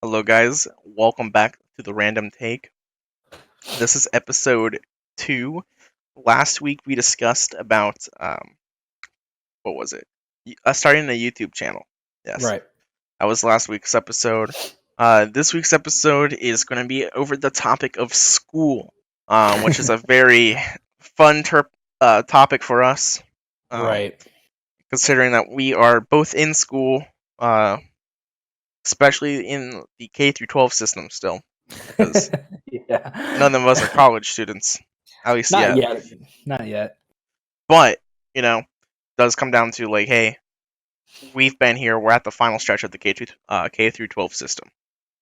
Hello, guys. Welcome back to the Random Take. This is episode 2. Last week we discussed about what was it? Starting a YouTube channel. Yes, Right. that was last week's episode. This week's episode is going to be over the topic of school, which is a very fun topic for us, Right. considering that we are both in school, especially in the K through 12 system still, because Yeah. none of us are college students, at least Not yet. yet. Not yet. But does come down to like, hey, we've been here. We're at the final stretch of the K through 12 system,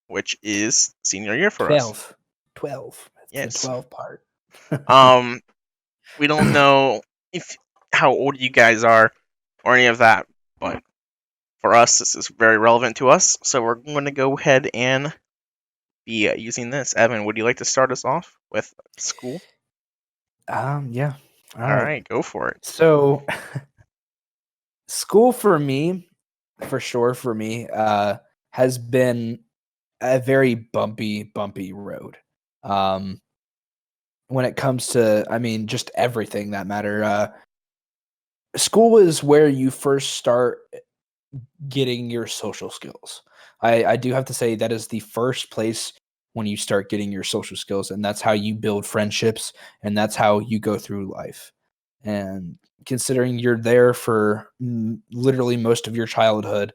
which is senior year for us. 12. 12. That's Yes. the 12 part. We don't know how old you guys are or any of that, but for us, this is very relevant to us. So we're going to go ahead and be using this. Evan, would you like to start us off with school? Yeah. All right, go for it. So, school for me, for me, has been a very bumpy road. When it comes to, just everything that matter. School is where you first start getting your social skills. I do have to say that is the first place when you start getting your social skills, and that's how you build friendships, and that's how you go through life. And considering you're there for literally most of your childhood,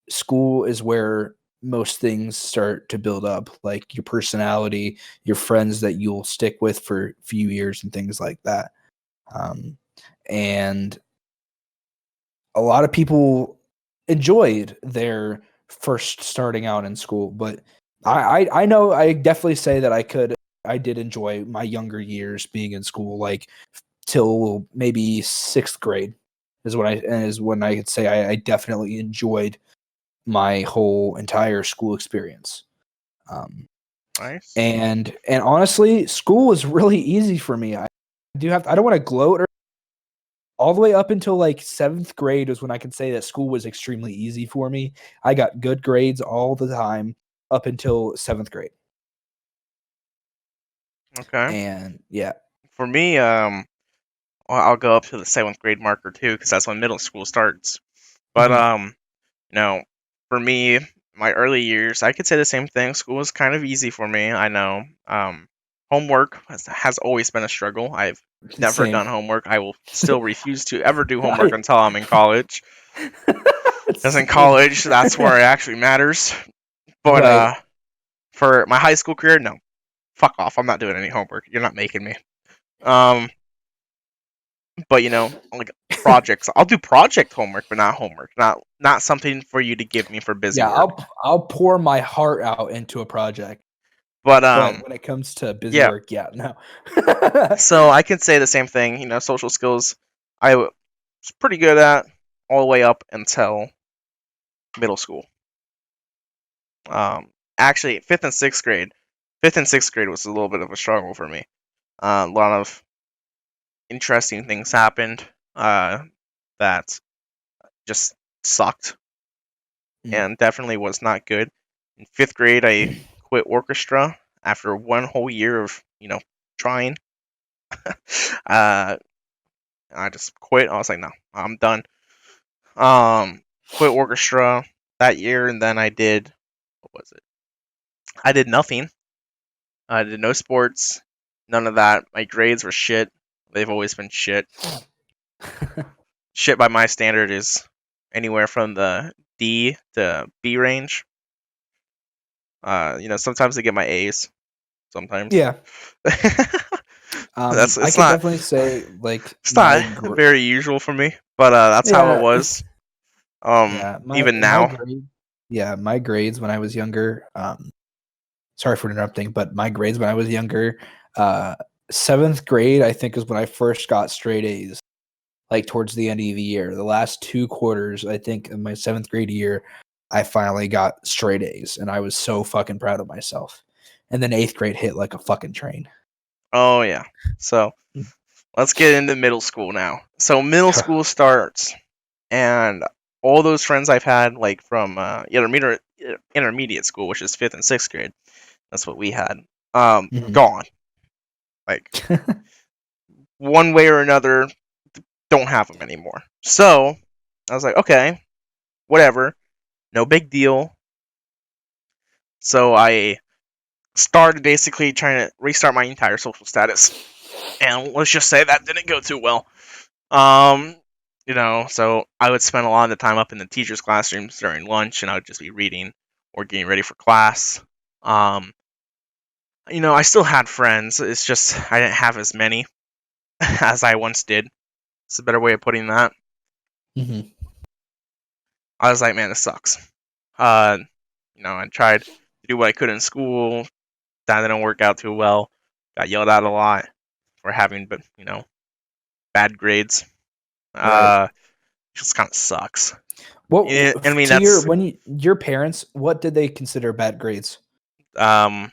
school is where most things start to build up, like your personality, your friends that you'll stick with for a few years and things like that. And a lot of people enjoyed their first starting out in school, but I know I definitely say that I did enjoy my younger years being in school, like till maybe 6th grade is when I could say I definitely enjoyed my whole entire school experience. Nice. And honestly, school was really easy for me. I don't want to gloat or all the way up until like 7th grade is when I can say that school was extremely easy for me. I got good grades all the time up until 7th grade. Okay. And yeah. For me, I'll go up to the 7th grade marker too, because that's when middle school starts. But for me, my early years, I could say the same thing. School was kind of easy for me. I know. Homework has always been a struggle. I've never Same. done homework. I will still refuse to ever do homework until I'm in college. Because in college, that's where it actually matters. But Right. For my high school career, no. Fuck off. I'm not doing any homework. You're not making me. But like projects, I'll do project homework, but not homework. Not something for you to give me for busy work. I'll pour my heart out into a project. But when it comes to busy yeah. work, no. So I can say the same thing. Social skills, I was pretty good at all the way up until middle school. Actually, 5th and 6th grade. 5th and 6th grade was a little bit of a struggle for me. A lot of interesting things happened that just sucked and definitely was not good. In 5th grade, I quit orchestra after one whole year of trying. I just quit. I was like, no, I'm done. Quit orchestra that year, and then I did, what was it? I did nothing. I did no sports, none of that. My grades were shit. They've always been shit. Shit by my standard is anywhere from the D to B range. Sometimes I get my A's. Sometimes. Yeah. I can definitely say like it's not very usual for me, but that's how it was. Even now. My grades when I was younger. Sorry for interrupting, but my grades when I was younger, 7th grade I think is when I first got straight A's. Like towards the end of the year, the last 2 quarters, I think in my 7th grade year, I finally got straight A's, and I was so fucking proud of myself. And then 8th grade hit like a fucking train. Oh yeah. So let's get into middle school now. So middle school starts, and all those friends I've had, like from intermediate school, which is 5th and 6th grade. That's what we had. Mhm. Gone. Like one way or another, don't have them anymore. So I was like, okay, whatever, no big deal. So I started basically trying to restart my entire social status, and let's just say that didn't go too well. Um, so I would spend a lot of the time up in the teachers' classrooms during lunch, and I would just be reading or getting ready for class. Um, I still had friends. It's just I didn't have as many as I once did. It's a better way of putting that. Mhm. I was like, man, this sucks. Uh, I tried to do what I could in school. That didn't work out too well. Got yelled at a lot for having, but bad grades. Right. Uh, just kind of sucks. What I mean, to that's your parents? What did they consider bad grades? um.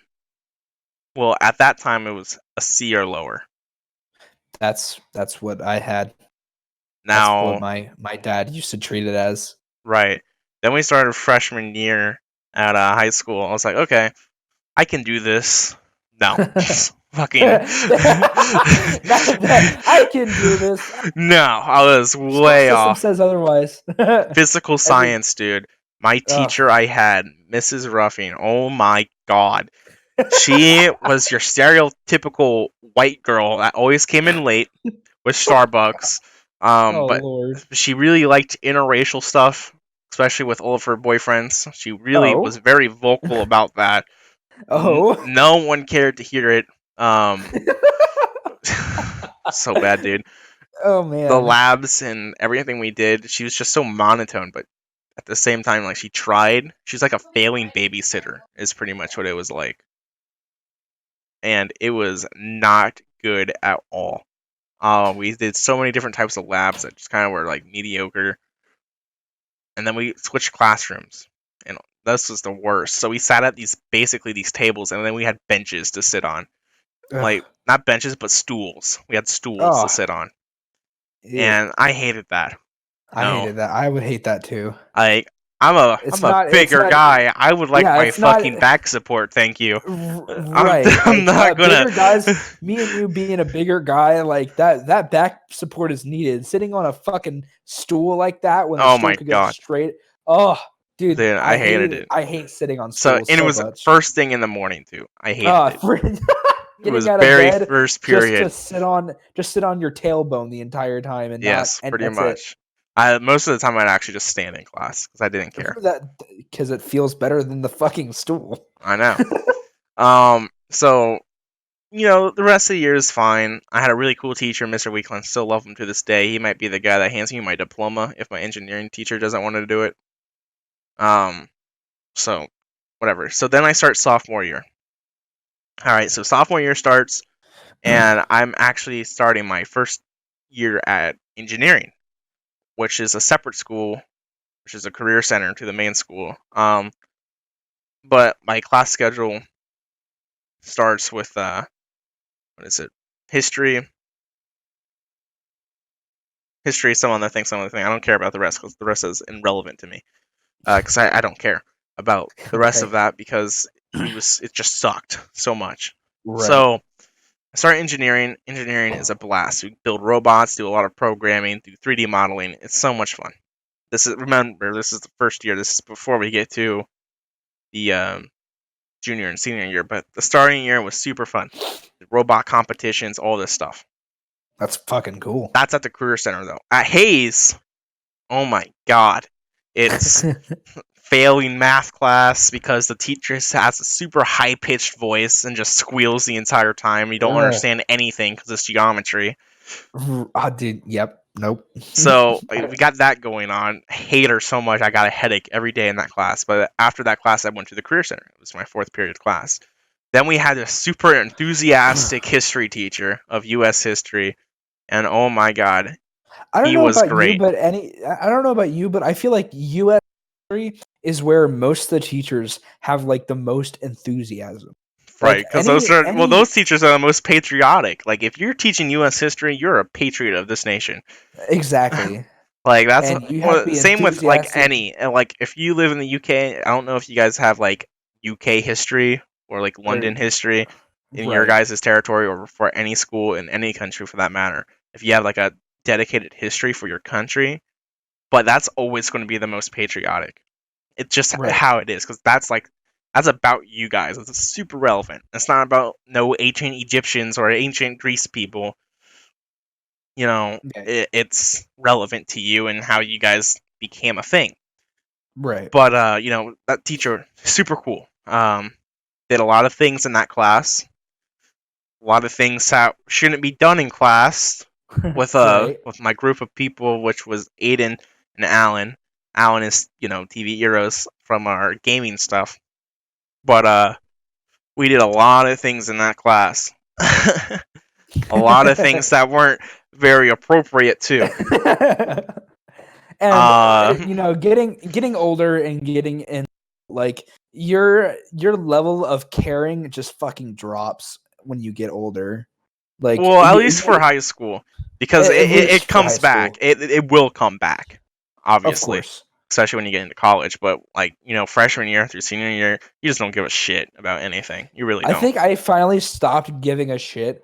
Well, at that time, it was a C or lower. That's what I had. That's what Now, my dad used to treat it as. right. Then we started freshman year at high school. I was like, okay, I can do this. No, fucking I can do this. no. I was School way system off. says otherwise. Physical Every science, dude. My oh. teacher I had, Mrs. Ruffing. Oh my god, she was your stereotypical white girl that always came in late with Starbucks. Oh But Lord. she really liked interracial stuff, especially with all of her boyfriends. She really was Oh. very vocal about that. Oh. No one cared to hear it. Um, so bad, dude. Oh The man. labs and everything we did, she was just so monotone, but at the same time, like she tried. She's like a failing babysitter, is pretty much what it was like, and it was not good at all. We did so many different types of labs that just kind of were like mediocre, and then we switched classrooms, and this was the worst. So we sat at these tables, and then we had benches to sit on, like Ugh. not benches but stools. We had stools to Oh. sit on, Ew. and I hated that. I No, hated that. I would hate that too. like I'm a It's I'm a not. It's bigger not. guy. I would like Yeah. my It's not. fucking back support, thank you. I'm Right. I'm Like not gonna. bigger guys. Me and you being a bigger guy, like that. That back support is needed. Sitting on a fucking stool like that when the Oh stool my could go god, straight. Oh, dude, dude, I hated it. I hate sitting on So stools and it so was much. first thing in the morning too. I hated it. For It was getting out of very bed first just to period. sit on your tailbone the entire time and not Yes, and pretty that's it. much. I most of the time I'd actually just stand in class because I didn't care. That because it feels better than the fucking stool. I know. So the rest of the year is fine. I had a really cool teacher, Mr. Weekland. Still love him to this day. He might be the guy that hands me my diploma if my engineering teacher doesn't want to do it. Um, so whatever. So then I start sophomore year. All right, so sophomore year starts, and I'm actually starting my first year at engineering, which is a separate school, which is a career center to the main school. But my class schedule starts with what is it? History, some other thing, some other thing. I don't care about the rest because the rest is irrelevant to me. Because I don't care about the rest of Okay. that because it just sucked so much. Right. So I started engineering. Engineering is a blast. We build robots, do a lot of programming, do 3D modeling. It's so much fun. This is the first year. This is before we get to the junior and senior year, but the starting year was super fun. The robot competitions, all this stuff. That's fucking cool. That's at the career center though. At Hayes, oh my god, it's failing math class because the teacher has a super high pitched voice and just squeals the entire time. You don't Ugh. understand anything because it's geometry. I did. Yep. Nope. So we got that going on. I hate her so much. I got a headache every day in that class. But after that class, I went to the career center. It was my fourth period class. Then we had a super enthusiastic history teacher of U.S. history, and oh my god, I don't he know was about you, great. but I don't know about you, but I feel like U.S. history is where most of the teachers have like the most enthusiasm. Right, Like because those teachers are the most patriotic. Like if you're teaching U.S. history, you're a patriot of this nation. exactly. Like that's and you have to be same with like enthusiastic. any like if you live in the UK, I don't know if you guys have like UK history or like Or London history in your right, guys' territory or for any school in any country for that matter. If you have like a dedicated history for your country, but that's always going to be the most patriotic. It's just right, how it is because that's about you guys. It's super relevant. It's not about no ancient Egyptians or ancient Greece people. yeah, It's relevant to you and how you guys became a thing. right. But that teacher super cool. Did a lot of things in that class. A lot of things that shouldn't be done in class Right. with my group of people, which was Aiden and Alan. Alan is TV heroes from our gaming stuff, but we did a lot of things in that class. A lot of things that weren't very appropriate too. And Uh, getting older and getting in, like, your level of caring just fucking drops when you get older. Like, well, at least for high school, because at least it for comes high back. school, It will come back, of obviously, course. especially when you get into college. But like freshman year through senior year, you just don't give a shit about anything. You really I don't. think I finally stopped giving a shit,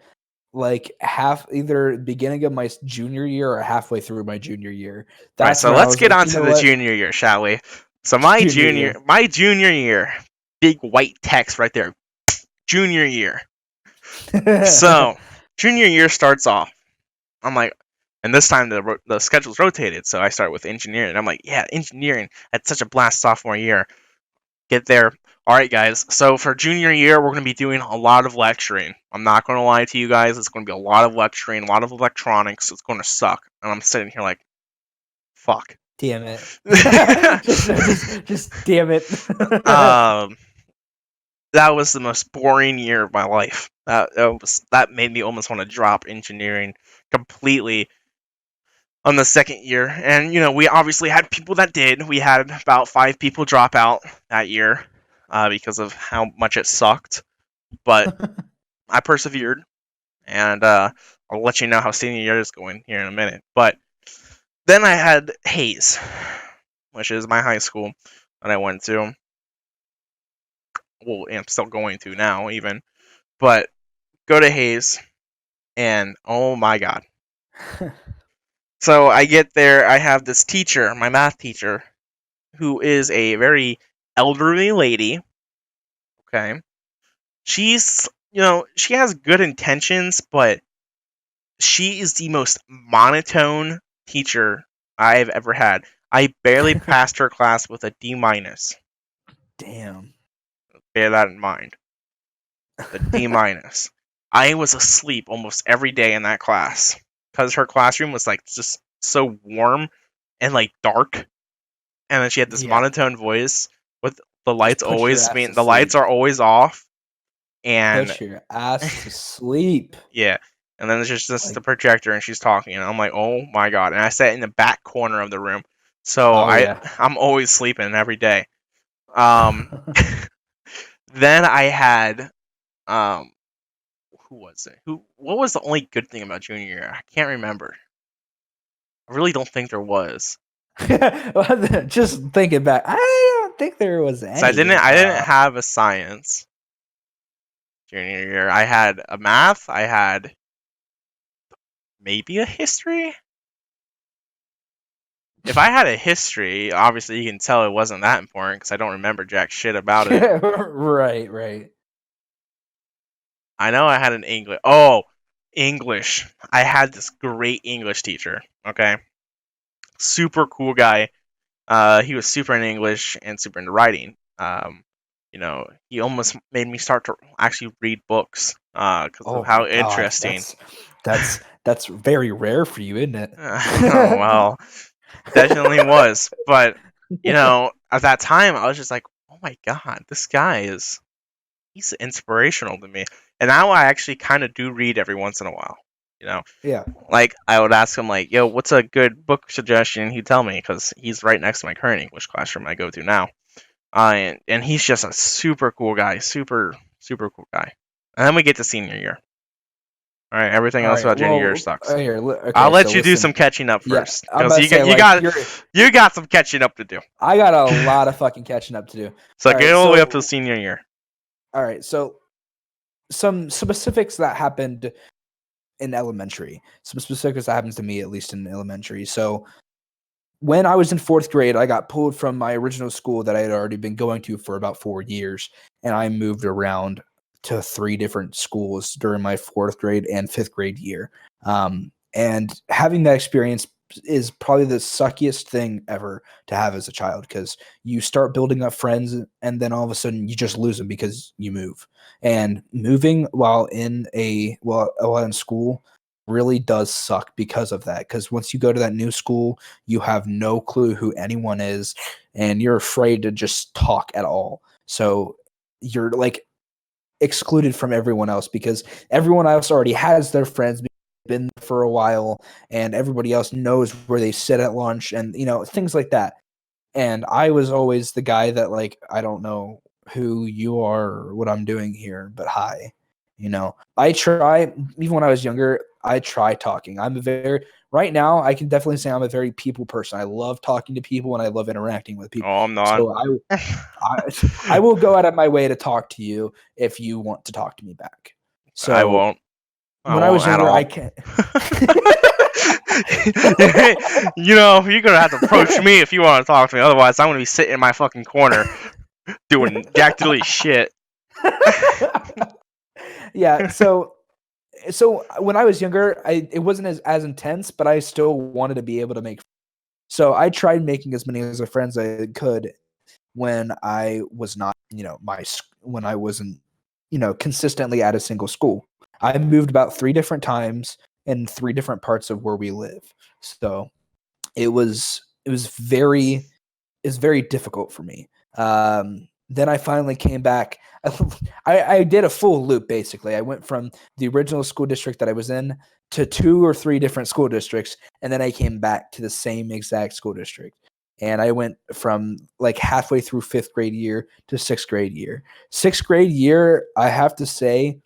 like, half either beginning of my junior year or halfway through my junior year. Right. That's So when I let's was get like, on you to know the what, junior year, shall we? So junior year. my junior year, big white text right there. Junior year. So junior year starts off. I'm like, and this time the schedule's rotated, so I start with engineering. I'm like, yeah, engineering. That's such a blast sophomore year. Get there. All right, guys. So for junior year, we're going to be doing a lot of lecturing. I'm not going to lie to you guys. It's going to be a lot of lecturing, a lot of electronics. It's going to suck. And I'm sitting here like, fuck. Damn it. Just damn it. um, that was the most boring year of my life. That made me almost want to drop engineering completely on the second year. And we obviously had people that did. We had about 5 people drop out that year because of how much it sucked. But I persevered, and I'll let you know how senior year is going here in a minute. But then I had Hayes, which is my high school that I went to. Well, I'm still going to now, even. But go to Hayes, and oh my god. So I get there, I have this teacher, my math teacher, who is a very elderly lady. Okay. She has good intentions, but she is the most monotone teacher I've ever had. I barely passed her class with a D minus. Damn. Bear that in mind. The D minus. I was asleep almost every day in that class because her classroom was like just so warm and like dark, and then she had this Yeah. monotone voice with Just put your ass to the lights sleep. are always off, and Put your ass to sleep. yeah, and then there's just the Like, projector, and she's talking, and I'm like, oh my god! And I sat in the back corner of the room, so oh yeah. I'm always sleeping every day. Um, then I had who was it? What was the only good thing about junior year? I can't remember. I really don't think there was. Just thinking back, I don't think there was So any. I didn't have a science junior year. I had a math. I had maybe a history. If I had a history, obviously you can tell it wasn't that important because I don't remember jack shit about it. Right, right. I know I had an English. Oh, English. I had this great English teacher. Okay, super cool guy. He was super in English and super into writing. He almost made me start to actually read books because of Oh my how god, interesting. that's very rare for you, isn't it? Well, definitely was. But at that time, I was just like, oh my god, this guy he's inspirational to me. And now I actually kind of do read every once in a while. You know, Yeah. like I would ask him like, yo, what's a good book suggestion? He'd tell me because he's right next to my current English classroom I go to now. And he's just a super cool guy, super super cool guy. And then we get to senior year. All right, everything All else right. about junior year Well, sucks. Okay. I'll So let you do listen. some catching up Yeah, first, I'm because about to you got say you like got you got some catching up to do. I got a lot of fucking catching up to do. So All get right. all the way up to So senior year. all right. So some specifics that happened in elementary. Some specifics that happens to me at least in elementary. So when I was in fourth grade, I got pulled from my original school that I had already been going to for about 4 years, and I moved around to 3 different schools during my fourth grade and fifth grade year. And having that experience is probably the suckiest thing ever to have as a child because you start building up friends and then all of a sudden you just lose them because you move. And moving while in school really does suck because of that. Because once you go to that new school, you have no clue who anyone is, and you're afraid to just talk at all. So you're like excluded from everyone else because everyone else already has their friends, been there for a while, and everybody else knows where they sit at lunch, and things like that. And I was always the guy that like I don't know who you are or what I'm doing here, but hi. I try even when I was younger, I try talking. I'm a very right now I can definitely say I'm a very people person. I love talking to people and I love interacting with people. Oh, I'm not. So I I will go out of my way to talk to you if you want to talk to me back. I So won't. I when I won't was at younger, I all. can't. You're gonna have to approach me if you want to talk to me. Otherwise, I'm gonna be sitting in my fucking corner doing jack diddly shit. Yeah. So when I was younger, it wasn't as intense, but I still wanted to be able to make. So I tried making as many as friends I could when I was not, when I wasn't, consistently at a single school. I moved about 3 different times in 3 different parts of where we live. So it was very difficult for me. Then I finally came back. I did a full loop basically. I went from the original school district that I was in to 2 or 3 different school districts, and then I came back to the same exact school district. And I went from like halfway through fifth grade year to sixth grade year. Sixth grade year, I have to say,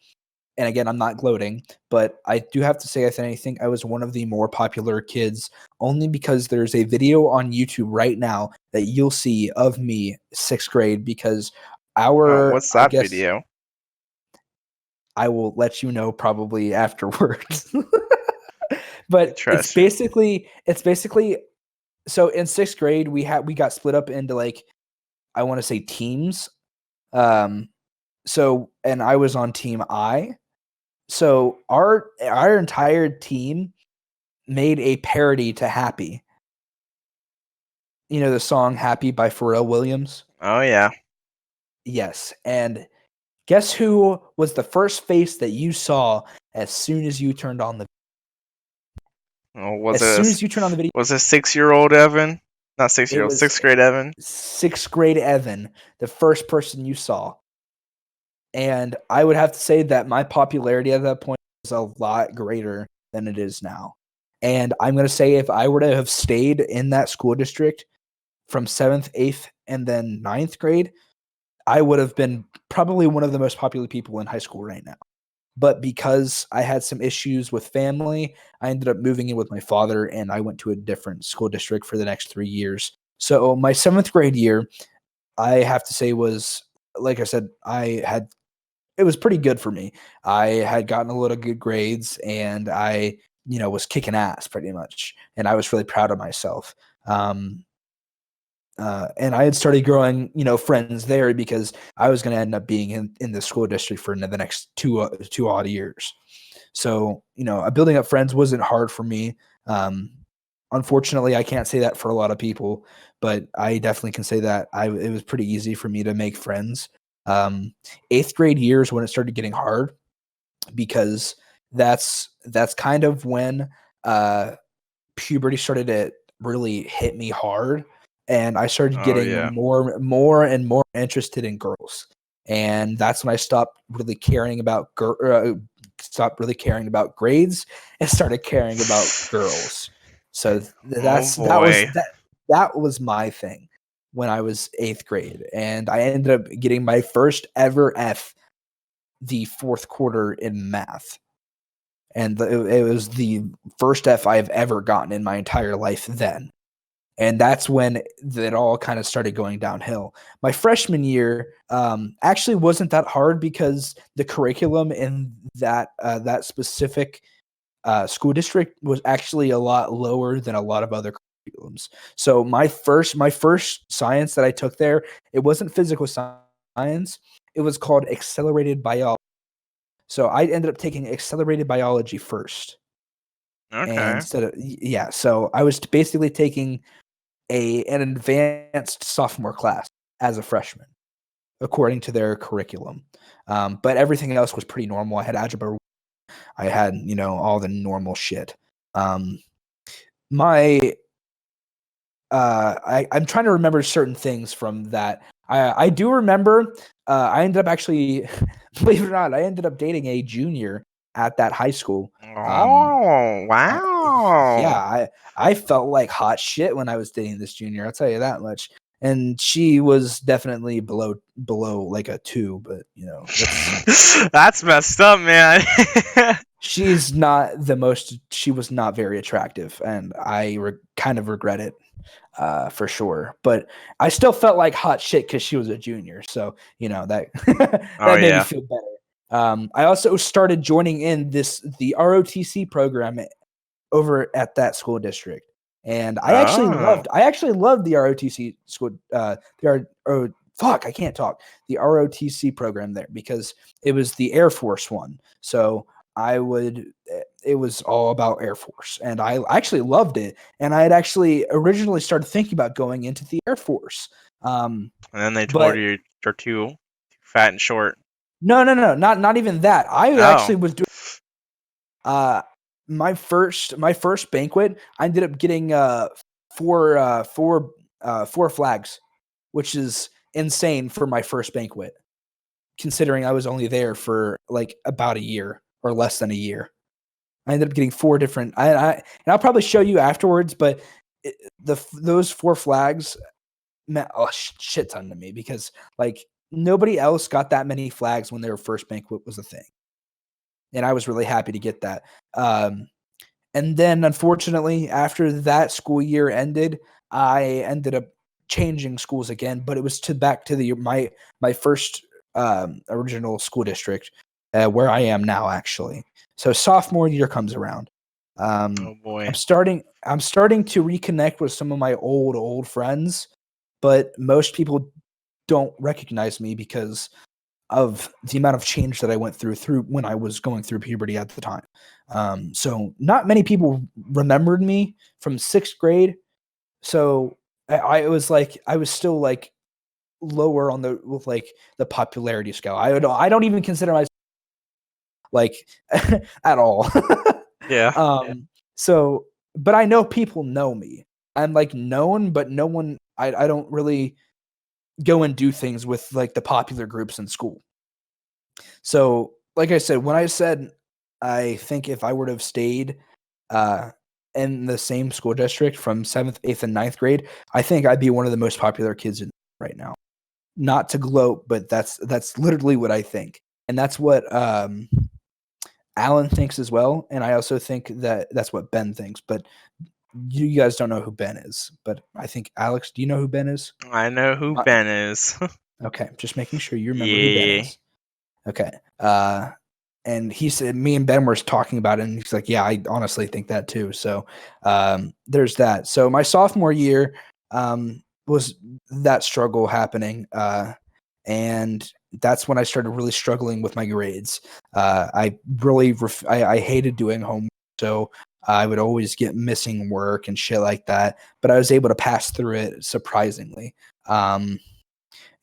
and again, I'm not gloating, but I do have to say, I think I was one of the more popular kids only because there's a video on YouTube right now that you'll see of me sixth grade because Oh, our, what's I that guess video? I will let you know probably afterwards. But Interesting. it's basically so in sixth grade we got split up into like I want to say teams. Um and I was on team I. So our entire team made a parody to Happy. You know the song Happy by Pharrell Williams? Oh yeah. Yes. And guess who was the first face that you saw as soon as you turned on the Oh, as soon as you turned on the video? was it 6-year-old Evan? Not It 6-year-old, was sixth grade Evan. sixth grade Evan, the first person you saw. And I would have to say that my popularity at that point was a lot greater than it is now. And I'm going to say if I were to have stayed in that school district from 7th, 8th, and then ninth grade, I would have been probably one of the most popular people in high school right now. But because I had some issues with family, I ended up moving in with my father and I went to a different school district for the next 3 years. So my 7th grade year, I have to say was, like I said, it was pretty good for me. I had gotten a lot of good grades and I, was kicking ass pretty much. And I was really proud of myself. Um, and I had started growing, friends there because I was going to end up being in the school district for the next two odd years. So, building up friends wasn't hard for me. Um, Unfortunately, I can't say that for a lot of people, but I definitely can say that it was pretty easy for me to make friends. Um, Eighth grade years when it started getting hard because that's kind of when uh, puberty started to really hit me hard, and I started Oh getting yeah. more and more interested in girls, and that's when I stopped really caring about grades and started caring about girls. So Oh boy. that was my thing when I was eighth grade, and I ended up getting my first ever F the fourth quarter in math. and it was the first F I've ever gotten in my entire life then. And that's when it all kind of started going downhill. My freshman year actually wasn't that hard because the curriculum in that specific school district was actually a lot lower than a lot of other curriculums. So my first science that I took there, it wasn't physical science. It was called accelerated biology. So I ended up taking accelerated biology first, and Okay. instead of yeah. So I was basically taking an advanced sophomore class as a freshman, according to their curriculum. But everything else was pretty normal. I had algebra. I had all the normal shit. Um, my I'm trying to remember certain things from that. I do remember. I ended up actually, believe it or not, I ended up dating a junior at that high school. Um, Oh, I, yeah, wow. I felt like hot shit when I was dating this junior. I'll tell you that much. And she was definitely below like a 2, but That's messed up, man. she's not the most. She was not very attractive, and I kind of regret it for sure. But I still felt like hot shit because she was a junior. So that Oh that made me yeah. feel better. I also started joining in the ROTC program over at that school district. And Oh. I actually loved the ROTC school, fuck, I can't talk. The ROTC program there because it was the Air Force one. So it was all about Air Force. And I actually loved it. And I had actually originally started thinking about going into the Air Force. And then they told But you you're too fat and short. no, not even that. I Oh. actually was doing Uh, my first banquet, I ended up getting four flags, which is insane for my first banquet, considering I was only there for like about a year or less than a year. I ended up getting four different. And I'll probably show you afterwards, but those four flags meant a shit ton to me because like nobody else got that many flags when their first banquet was a thing, and I was really happy to get that. And then, unfortunately, after that school year ended, I ended up changing schools again, but it was to back to my first original school district, where I am now, actually. So sophomore year comes around. Oh I'm boy. starting to reconnect with some of my old friends, but most people don't recognize me because of the amount of change that I went through when I was going through puberty at the time. So not many people remembered me from sixth grade. So I was like, I was still like lower on the popularity scale. I don't even consider myself like at all. Yeah. So, but I know people know me. I'm like known, but no one. I don't really go and do things with like the popular groups in school. So, like I said, when I said I think if I would have stayed uh, in the same school district from seventh, eighth, and ninth grade, I think I'd be one of the most popular kids in right now. Not to gloat, but that's literally what I think, and that's what Alan thinks as well. And I also think that that's what Ben thinks. But you guys don't know who Ben is. But I think Alex, do you know who Ben is? I know who Not, Ben is. okay, just making sure you remember who Ben Yeah. is. Okay. And he said, me and Ben were talking about it, and he's like, yeah, I honestly think that too. So there's that. So my sophomore year was that struggle happening. And that's when I started really struggling with my grades. I really, I hated doing homework. So I would always get missing work and shit like that. But I was able to pass through it surprisingly.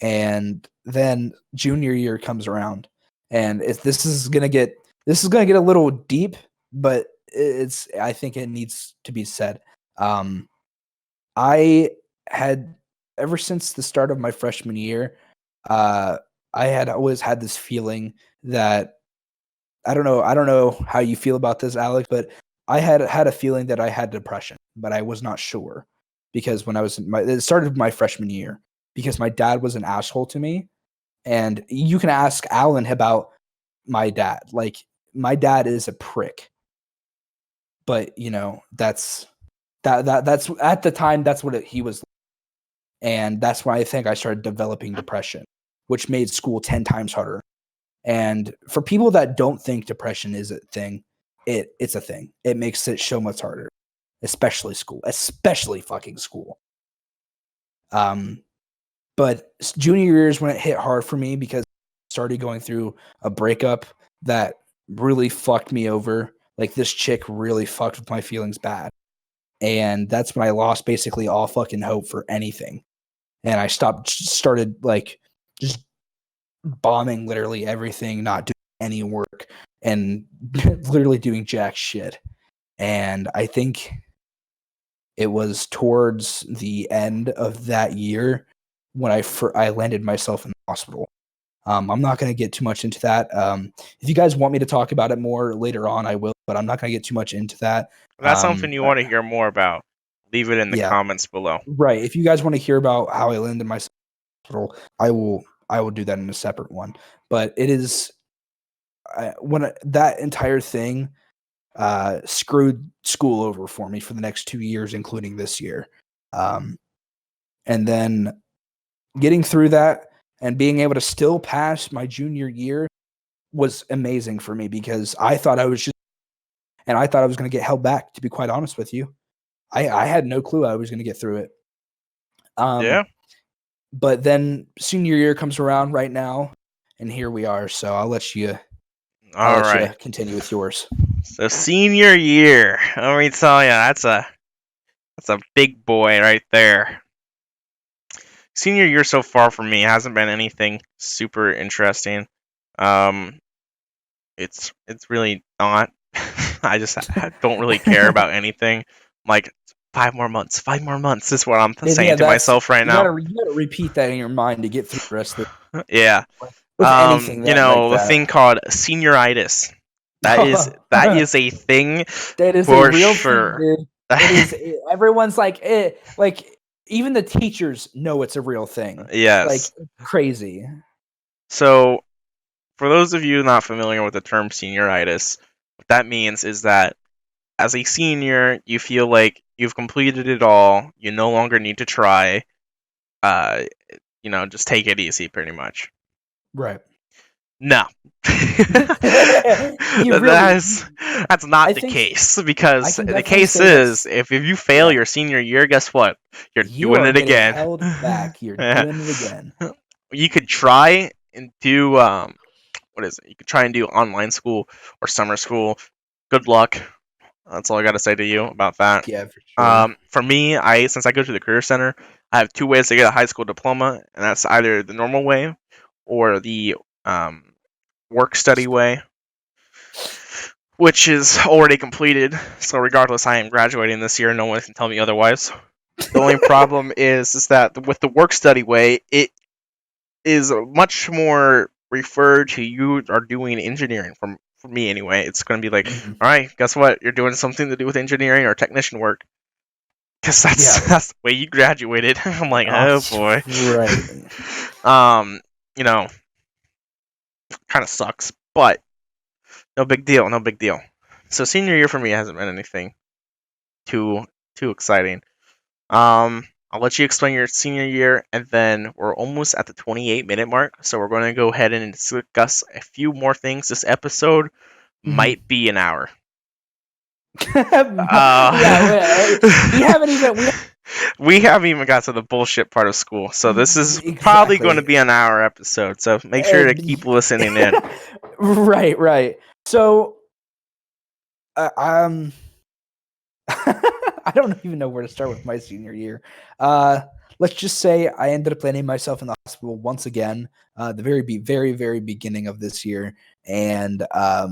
And then junior year comes around, and this is gonna get a little deep, but it's I think it needs to be said. Um, I had ever since the start of my freshman year, uh, I had always had this feeling that I don't know how you feel about this, Alex, but I had a feeling that I had depression, but I was not sure because when I was it started my freshman year because my dad was an asshole to me, and you can ask Alan about my dad. Like my dad is a prick. but that's at the time that's what he was, and that's why I think I started developing depression, which made school 10 times harder. And for people that don't think depression is a thing, it's a thing. It makes it so much harder, especially school, especially fucking school. But junior year is when it hit hard for me because I started going through a breakup that really fucked me over. Like, this chick really fucked with my feelings bad. And that's when I lost basically all fucking hope for anything. And I started like just bombing literally everything, not doing any work, and literally doing jack shit. And I think it was towards the end of that year when I landed myself in the hospital. I'm not going to get too much into that. If you guys want me to talk about it more later on, I will, but I'm not going to get too much into that. If that's something you want to hear more about, leave it in the Yeah, comments below. right. If you guys want to hear about how I landed myself in the hospital, I will do that in a separate one. But it is that entire thing screwed school over for me for the next 2 years, including this year. And then getting through that and being able to still pass my junior year was amazing for me because I thought I was going to get held back, to be quite honest with you. I had no clue I was going to get through it. Yeah. But then senior year comes around right now, and here we are. So I'll let you continue with yours. So senior year, let me tell you, that's a big boy right there. Senior year so far for me hasn't been anything super interesting. It's really not. I don't really care about anything. Like, 5 more months. 5 more months is what I'm saying to myself right now. You gotta repeat that in your mind to get through the rest of the Yeah. with anything that the thing called senioritis. That is a thing. That is for a real sure. thing, dude. It is. Everyone's like, like even the teachers know it's a real thing. Yes. Like, crazy. So, for those of you not familiar with the term senioritis, what that means is that as a senior, you feel like you've completed it all. You no longer need to try. Just take it easy, pretty much. Right. No. That's not the case, because the case is if you fail your senior year, guess what? You're doing it again. Held back. You're doing it again. You could try and do what is it? You could try and do online school or summer school. Good luck. That's all I got to say to you about that. Yeah, for sure. For me, since I go to the career center, I have 2 ways to get a high school diploma, and that's either the normal way or the work study way, which is already completed. So regardless, I am graduating this year. No one can tell me otherwise. The only problem is that with the work study way, it is much more referred to you are doing engineering. For me anyway, it's going to be like, all right, guess what? You're doing something to do with engineering or technician work. Because that's the way you graduated. I'm like, oh boy. Right. Kind of sucks, but no big deal. No big deal. So senior year for me hasn't been anything too exciting. I'll let you explain your senior year, and then we're almost at the 28-minute mark, so we're going to go ahead and discuss a few more things. This episode might be an hour. We haven't even got to the bullshit part of school, so this is probably going to be an hour episode. So make sure to keep listening in. Right. So, I don't even know where to start with my senior year. Let's just say I ended up landing myself in the hospital once again, the very very beginning of this year, and I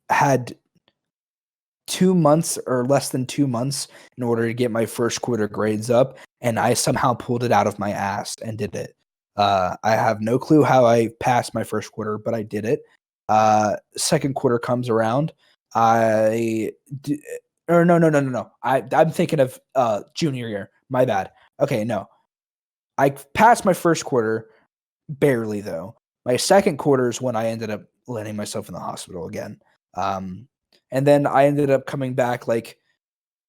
had 2 months or less than 2 months in order to get my first quarter grades up, and I somehow pulled it out of my ass and did it. I have no clue how I passed my first quarter, but I did it. Second quarter comes around. No. I'm thinking of junior year. My bad. Okay, no. I passed my first quarter, barely though. My second quarter is when I ended up landing myself in the hospital again. And then I ended up coming back like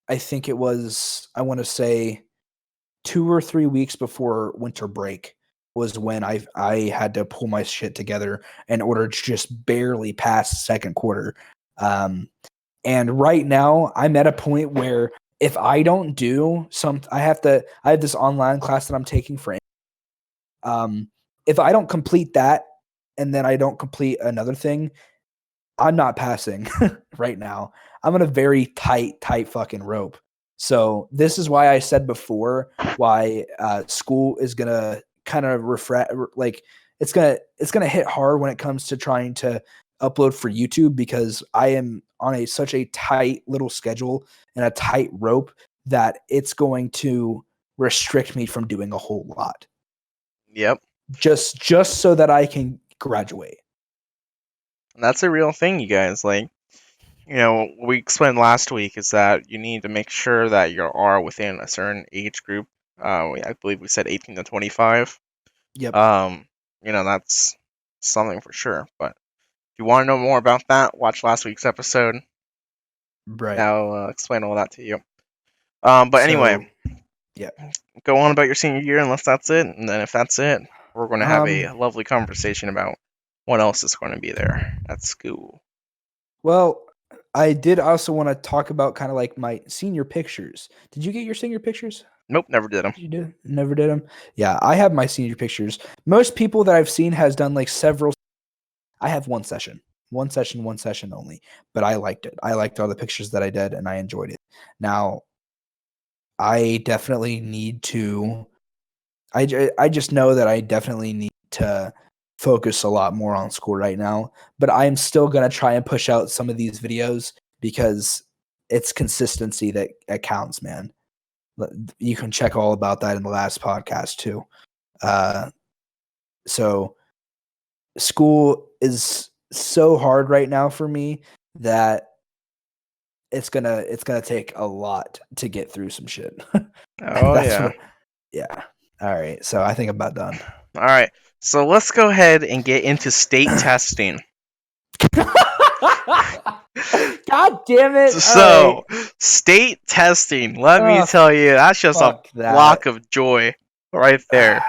I think it was, I want to say 2 or 3 weeks before winter break was when I had to pull my shit together in order to just barely pass second quarter. And right now I'm at a point where if I don't do some, I have this online class that I'm taking for. If I don't complete that, and then I don't complete another thing, I'm not passing right now. I'm on a very tight fucking rope. So this is why I said before why school is gonna kind of like it's gonna hit hard when it comes to trying to upload for YouTube because I am on such a tight little schedule and a tight rope that it's going to restrict me from doing a whole lot. Yep. Just so that I can graduate. And that's a real thing, you guys. Like, what we explained last week is that you need to make sure that you are within a certain age group. I believe we said 18 to 25. Yep. That's something for sure. But if you want to know more about that, watch last week's episode. Right. I'll explain all that to you. But anyway, yeah. Go on about your senior year unless that's it. And then if that's it, we're going to have a lovely conversation about what else is going to be there at school. Well, I did also want to talk about kind of like my senior pictures. Did you get your senior pictures? Nope, never did them. Did you do? Never did them? Yeah, I have my senior pictures. Most people that I've seen has done like several. I have one session only, but I liked it. I liked all the pictures that I did and I enjoyed it. Now, I definitely need to, I just know that I definitely need to focus a lot more on school right now, but I'm still going to try and push out some of these videos because it's consistency that counts, man. You can check all about that in the last podcast too. So school is so hard right now for me that it's gonna take a lot to get through some shit. Oh, yeah. Yeah. All right. So I think I'm about done. All right. So let's go ahead and get into state testing. God damn it. So, state testing, let me tell you, that's just a block of joy right there.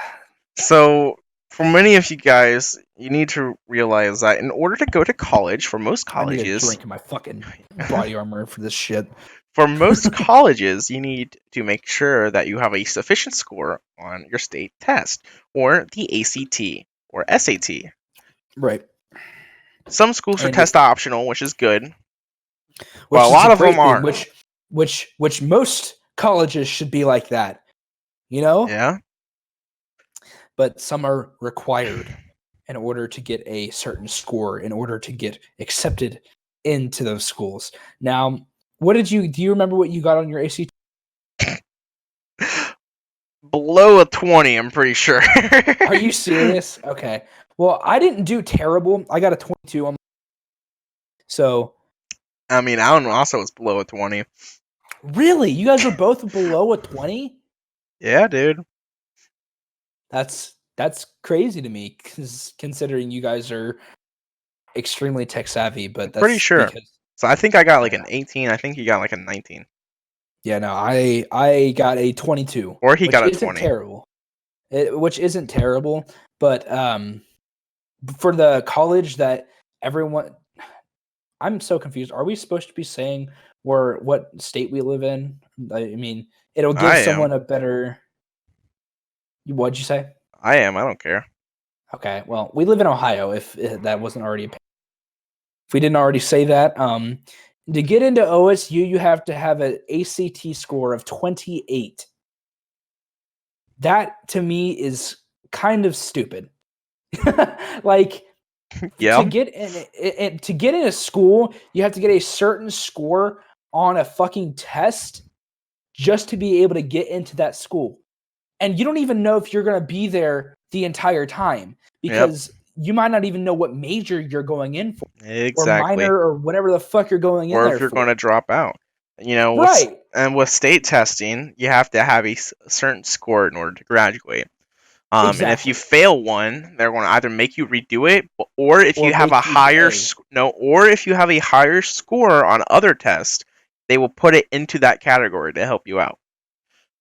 So, for many of you guys, you need to realize that in order to go to college, for most colleges, I need to drink my fucking body armor for this shit. For most colleges, you need to make sure that you have a sufficient score on your state test, or the ACT, or SAT. Right. Some schools are test optional, which is good. Which but a lot of them aren't. Which most colleges should be like that. You know? Yeah. But some are required in order to get a certain score, in order to get accepted into those schools. Now, do you remember what you got on your ACT? Below a 20, I'm pretty sure. Are you serious? Okay. Well, I didn't do terrible. I got a 22 on. So. I mean, Alan also was below a 20. Really? You guys were both below a 20? Yeah, dude. That's crazy to me, considering you guys are extremely tech savvy. But that's pretty sure. So I think I got like an 18. I think you got like a 19. Yeah, no, I got a 22. Or he got a 20. Isn't terrible. Which isn't terrible, but for the college that everyone, I'm so confused. Are we supposed to be saying what state we live in? I mean, it'll give someone a better. What'd you say? I am. I don't care. Okay, well, we live in Ohio. If that wasn't already, if we didn't already say that, to get into OSU, you have to have an ACT score of 28. That to me is kind of stupid. Like, to get in a school, you have to get a certain score on a fucking test just to be able to get into that school. And you don't even know if you're going to be there the entire time because you might not even know what major you're going in for. Exactly. Or minor or whatever the fuck you're going in there for. Or if you're going to drop out. Right. And with state testing, you have to have a certain score in order to graduate. And if you Exactly. fail one, they're going to either make you redo it, or if Or you have a make you higher pay. or if you have a higher score on other tests, they will put it into that category to help you out.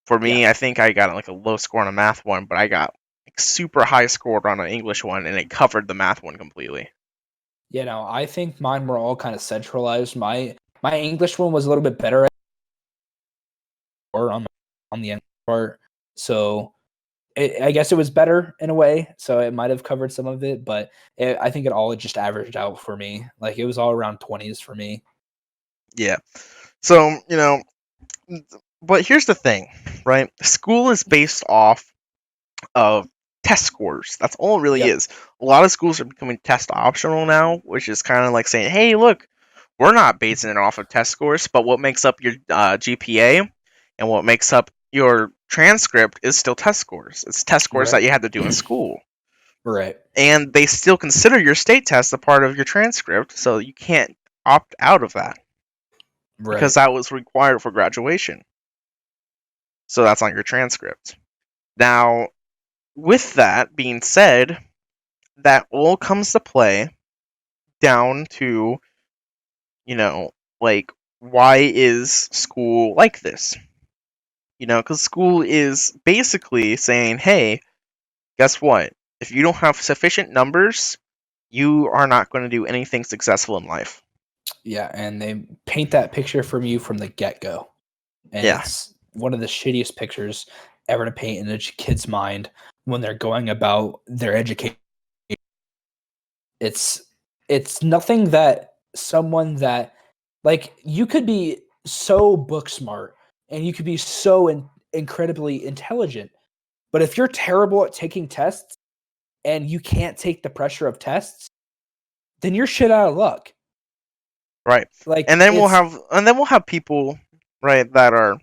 For Yeah. me, I think I got like a low score on a math one, but I got like super high score on an English one, and it covered the math one completely. You know, I think mine were all kind of centralized. My English one was a little bit better or on the end part. So I guess it was better in a way. So it might have covered some of it, but I think it all just averaged out for me. Like it was all around 20s for me. Yeah. So, but here's the thing, right? School is based off of test scores. That's all it really Yep. is. A lot of schools are becoming test optional now, which is kind of like saying, hey, look, we're not basing it off of test scores, but what makes up your GPA and what makes up your transcript is still test scores. It's test scores that Right. you had to do in school. Right. And they still consider your state test a part of your transcript, so you can't opt out of that because Right. that was required for graduation. So that's on your transcript. Now, with that being said, that all comes to play down to, you know, like, why is school like this? Because school is basically saying, hey, guess what? If you don't have sufficient numbers, you are not going to do anything successful in life. Yeah, and they paint that picture from you from the get-go. And Yeah, it's one of the shittiest pictures ever to paint in a kid's mind when they're going about their education. It's it's nothing that someone that like you could be so book smart and you could be so incredibly intelligent, but if you're terrible at taking tests and you can't take the pressure of tests, then you're shit out of luck. right. Like And then it's we'll have people, right, that are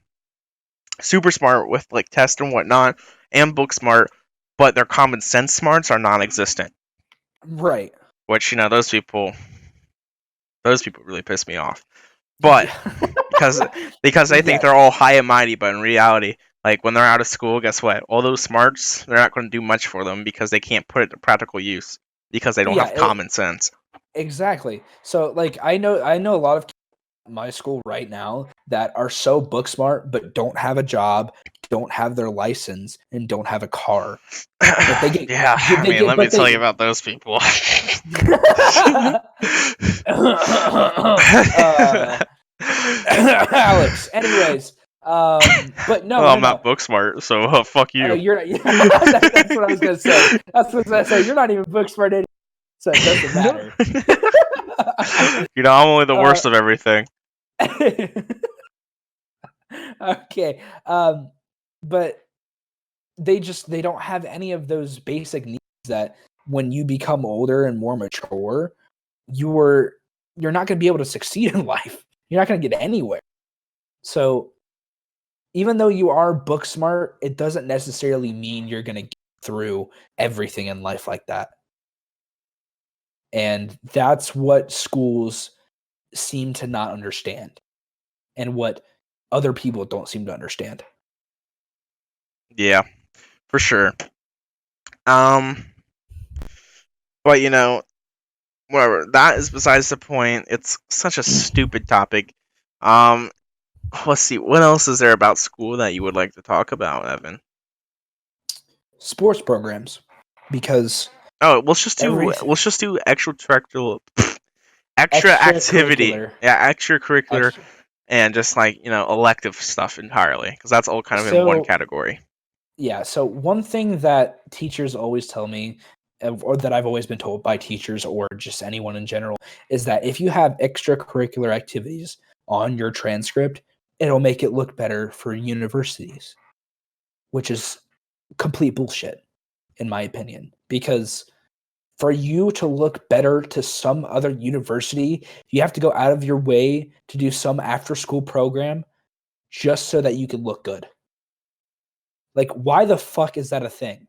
super smart with like tests and whatnot, and book smart, but their common sense smarts are non-existent. right. Which those people really piss me off. But Yeah. because because they think Yes. they're all high and mighty, but in reality, like when they're out of school, guess what? All those smarts, they're not going to do much for them because they can't put it to practical use because they don't Yeah, have common sense. exactly. So like I know a lot of kids at my school right now that are so book smart but don't have a job, don't have their license, and don't have a car. But they get Yeah, I they mean, get let me but tell you they about those people. uh Alex. Anyways, but no, Well, no, I'm not no. book smart, so fuck you. You're not, yeah, that's what I was gonna say. That's what I was gonna say. You're not even book smart anyway, so it doesn't No. matter. I'm only the uh, worst of everything. okay. But they don't have any of those basic needs that when you become older and more mature, you're not going to be able to succeed in life. You're not going to get anywhere. So even though you are book smart, it doesn't necessarily mean you're going to get through everything in life like that. And that's what schools seem to not understand and what other people don't seem to understand. Yeah, for sure. Um, but whatever. That is besides the point. It's such a stupid topic. Um, let's see. What else is there about school that you would like to talk about, Evan? Sports programs, because Oh, let's just do extra activity. extracurricular Yeah, extracurricular extra and just like elective stuff entirely because that's all kind of in one so category. yeah, so one thing that teachers always tell me, or that I've always been told by teachers or just anyone in general, is that if you have extracurricular activities on your transcript, it'll make it look better for universities, which is complete bullshit, in my opinion. Because for you to look better to some other university, you have to go out of your way to do some after school program just so that you can look good. Like, why the fuck is that a thing?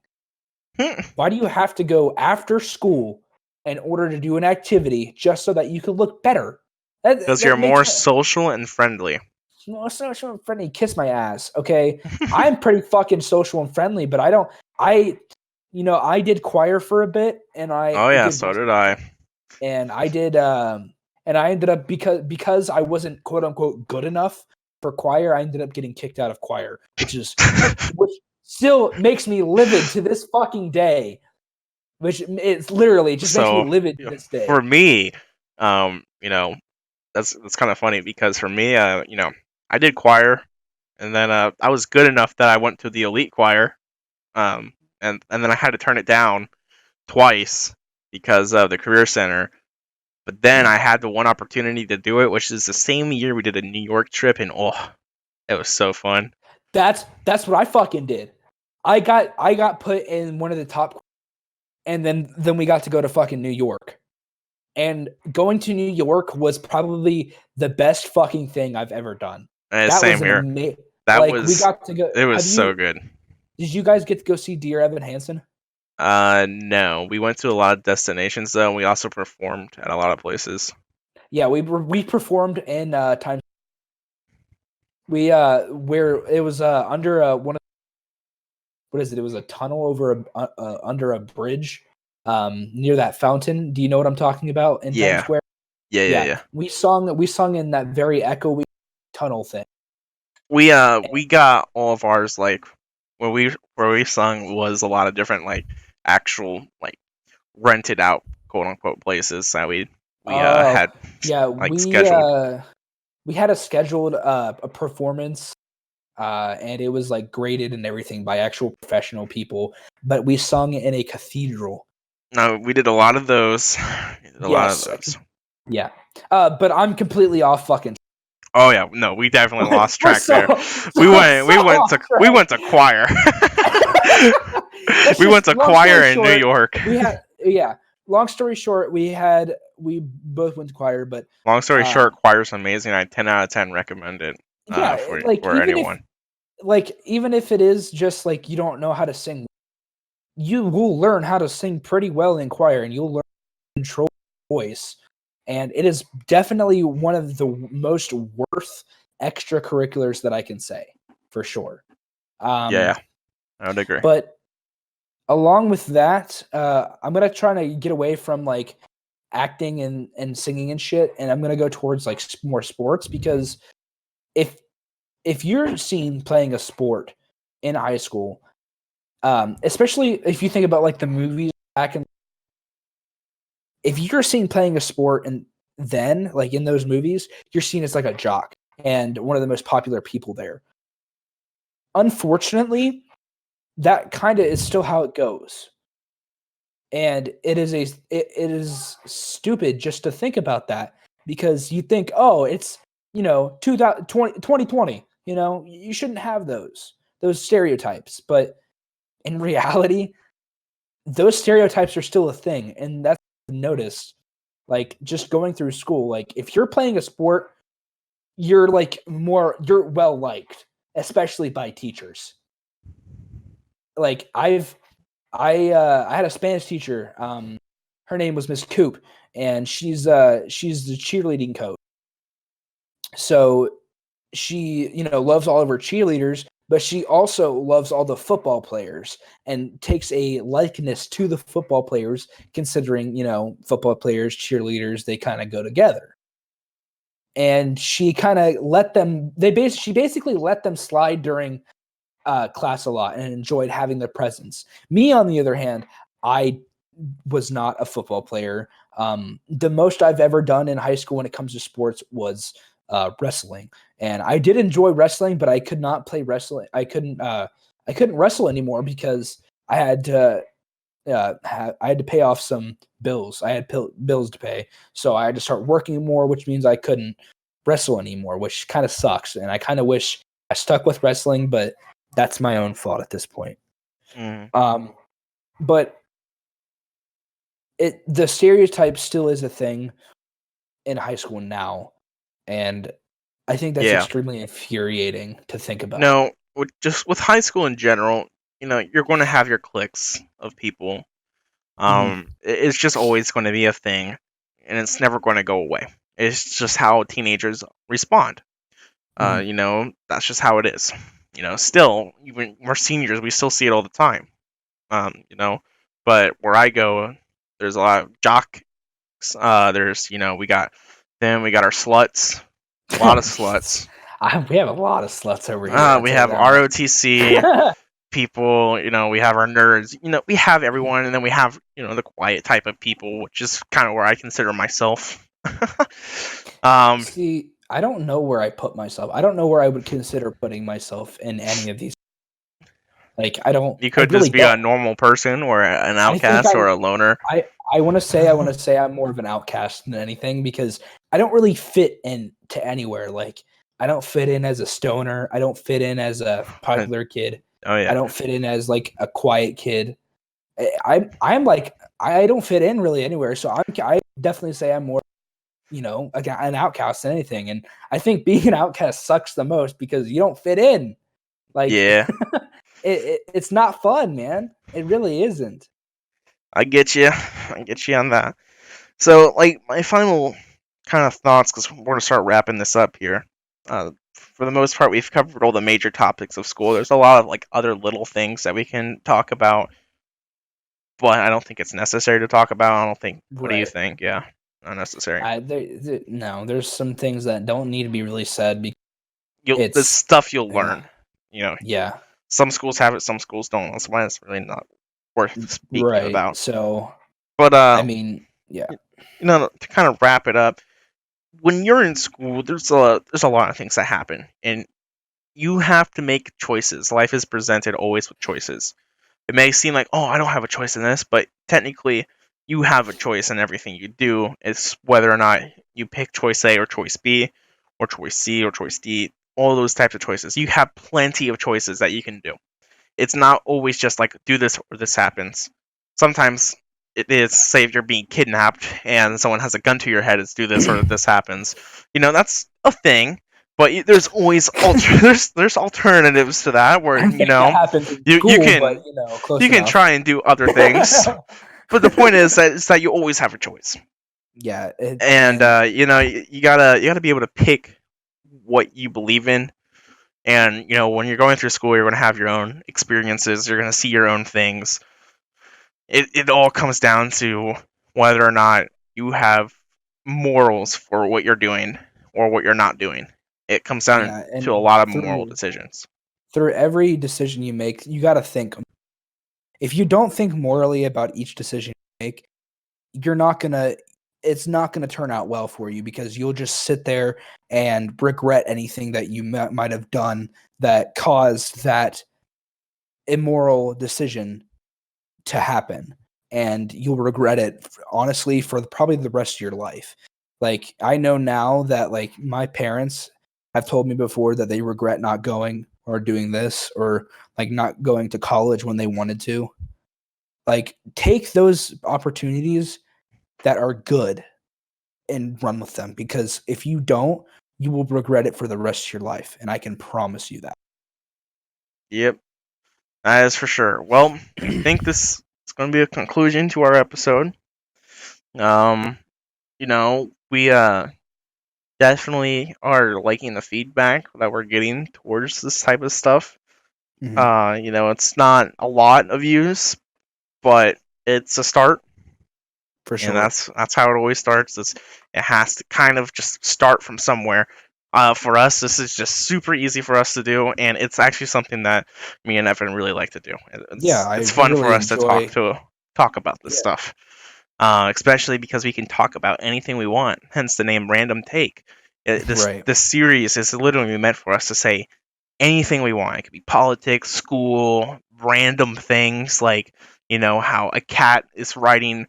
Why do you have to go after school in order to do an activity just so that you can look better? Because you're That makes more social and friendly. no social and friendly. Kiss my ass, okay? I'm pretty fucking social and friendly, but I don't. I I did choir for a bit, and Oh I yeah, did so did I. and I did and I ended up because I wasn't quote unquote good enough for choir, I ended up getting kicked out of choir, which still makes me livid to this fucking day. Which it's literally just makes me So livid to this day. for me, that's kind of funny because for me, I did choir, and then I was good enough that I went to the elite choir, um, and then I had to turn it down twice because of the career center. But then I had the one opportunity to do it, which is the same year we did a New York trip, and oh, it was so fun. That's what I fucking did. I got put in one of the top, and then we got to go to fucking New York. And going to New York was probably the best fucking thing I've ever done. And That was same an here. amazing. That Like we was got to go. it was Have so you? good. Did you guys get to go see Dear Evan Hansen? No, we went to a lot of destinations though, and we also performed at a lot of places. Yeah, we performed in Times. We where it was under one of what is it? It was a tunnel over under a bridge near that fountain. Do you know what I'm talking about in Times Yeah, Square? yeah, Yeah, yeah. we sung in that very echoey tunnel thing. We got all of ours like where we sung was a lot of different like actual like rented out quote unquote places that we Oh, had yeah, like scheduled. we had a scheduled a performance and it was like graded and everything by actual professional people, but we sung in a cathedral. No, we did a lot of those. We did a lot of Yes. those. Yeah. But I'm completely off fucking Oh yeah, no, we definitely lost we're track there. so off We track. went to choir. Let's We went just to long choir story in New short, York. we had yeah, long story short, we both went to choir, but Long story uh short, choir's amazing. I 10 out of 10 recommend it yeah, for anyone. even if it is just like you don't know how to sing, you will learn how to sing pretty well in choir and you'll learn to control your voice. And it is definitely one of the most worth extracurriculars that I can say for sure. Um, Yeah, I would agree. but along with that, I'm gonna try to get away from like acting and singing and shit, and I'm gonna go towards like more sports because if if you're seen playing a sport in high school, especially if you think about like the movies back in, if you're seen playing a sport and then like in those movies, you're seen as like a jock and one of the most popular people there. Unfortunately, that kind of is still how it goes. And it is stupid just to think about that because you think, oh, it's 2020, you shouldn't have those stereotypes, but in reality, those stereotypes are still a thing, and that's noticed. Like just going through school, like if you're playing a sport, you're well liked, especially by teachers. Like I had a Spanish teacher. Her name was Miss Coop, and she's the cheerleading coach. So she loves all of her cheerleaders, but she also loves all the football players and takes a likeness to the football players, considering football players, cheerleaders, they kind of go together. And she kind of let them. She basically let them slide during class a lot and enjoyed having their presence. Me, on the other hand, I was not a football player. The most I've ever done in high school when it comes to sports was wrestling, and I did enjoy wrestling, but I could not play wrestling. I couldn't wrestle anymore because I had to. I had to pay off some bills. I had bills to pay, so I had to start working more, which means I couldn't wrestle anymore, which kind of sucks. And I kind of wish I stuck with wrestling, but that's my own fault at this point. Mm, Um, but the stereotype still is a thing in high school now, and I think that's yeah. extremely infuriating to think about. No, just with high school in general, you're going to have your cliques of people. Mhm, It's just always going to be a thing, and it's never going to go away. It's just how teenagers respond. mhm. That's just how it is. Still, even we're seniors, we still see it all the time. You know, but where I go, there's a lot of jocks. There's we got our sluts, a lot of sluts. We have a lot of sluts over here. I We tell you have that much. ROTC people. We have our nerds. We have everyone, and then we have the quiet type of people, which is kind of where I consider myself. um, See, I don't know where I put myself. I don't know where I would consider putting myself in any of these. Like, I don't. you I could really just be a don't. normal person, or an I think outcast, or a loner. I I want to say I'm more of an outcast than anything because I don't really fit into anywhere. Like, I don't fit in as a stoner. I don't fit in as a popular kid. Oh I yeah, don't fit in as like a quiet kid. I'm like I don't fit in really anywhere. So I definitely say I'm more an outcast than anything. And I think being an outcast sucks the most because you don't fit in. Like yeah. it's not fun, man. It really isn't. I get you. I get you on that. So, like, my final kind of thoughts, because we're going to start wrapping this up here. For the most part, we've covered all the major topics of school. There's a lot of, like, other little things that we can talk about, but I don't think it's necessary to talk about. I don't think. What do you Right. think? Yeah, not necessary. No, there's some things that don't need to be really said because The it's stuff you'll yeah, learn. You know, yeah, some schools have it, some schools don't. That's why it's really not worth speaking right. about. So But I mean, yeah, to kind of wrap it up, when you're in school, there's a lot of things that happen, and you have to make choices. Life is presented always with choices. It may seem like, oh, I don't have a choice in this, but technically, you have a choice in everything you do. It's whether or not you pick choice A or choice B, or choice C or choice D. All those types of choices. You have plenty of choices that you can do. It's not always just like do this or this happens. Sometimes it is, say if you're being kidnapped and someone has a gun to your head, it's do this or this happens. That's a thing, but there's always there's alternatives to that I where don't think that happens in you school, but can close you can enough. try and do other things. But the point is that you always have a choice, Yeah, and and you gotta be able to pick what you believe in. And when you're going through school, you're going to have your own experiences. You're going to see your own things. It all comes down to whether or not you have morals for what you're doing or what you're not doing. It comes down yeah, to a and lot of moral through decisions. through every decision you make, you got to think. If you don't think morally about each decision you make, you're not gonna. It's not gonna turn out well for you because you'll just sit there and regret anything that you might have done that caused that immoral decision to happen, and you'll regret it honestly for probably the rest of your life. Like I know now that like my parents have told me before that they regret not going or doing this or like not going to college when they wanted to. Like take those opportunities that are good and run with them because if you don't, you will regret it for the rest of your life, and I can promise you that. Yep, that is for sure. Well, I think this is going to be a conclusion to our episode. Um, we definitely are liking the feedback that we're getting towards this type of stuff. Mhm. It's not a lot of views, but it's a start, For and sure. that's how it always starts. It has to kind of just start from somewhere. For us, this is just super easy for us to do, and it's actually something that me and Evan really like to do. Yeah, It's I fun for really us to talk enjoy. about this Yeah. stuff, especially because we can talk about anything we want. Hence the name Random Take. This Right. this series is literally meant for us to say anything we want. It could be politics, school, random things like how a cat is writing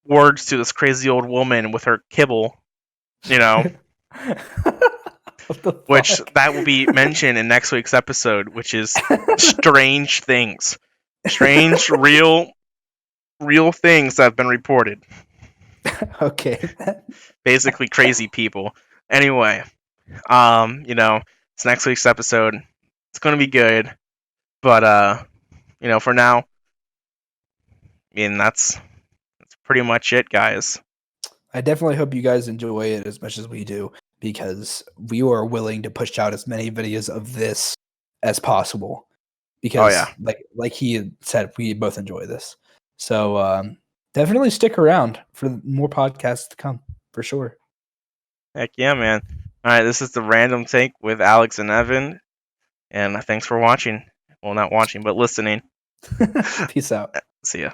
words to this crazy old woman with her kibble, you know, What the which fuck? that will be mentioned in next week's episode, which is strange things, strange real things that have been reported. Okay. Basically, crazy people. Anyway, it's next week's episode. It's gonna be good, but for now, I mean that's pretty much it, guys. I definitely hope you guys enjoy it as much as we do because we are willing to push out as many videos of this as possible. Oh yeah. because like he had said, we both enjoy this. So definitely stick around for more podcasts to come for sure. Heck yeah, man. All right, this is the Random Take with Alex and Evan, and thanks for watching. Well, not watching, but listening. Peace out. See ya.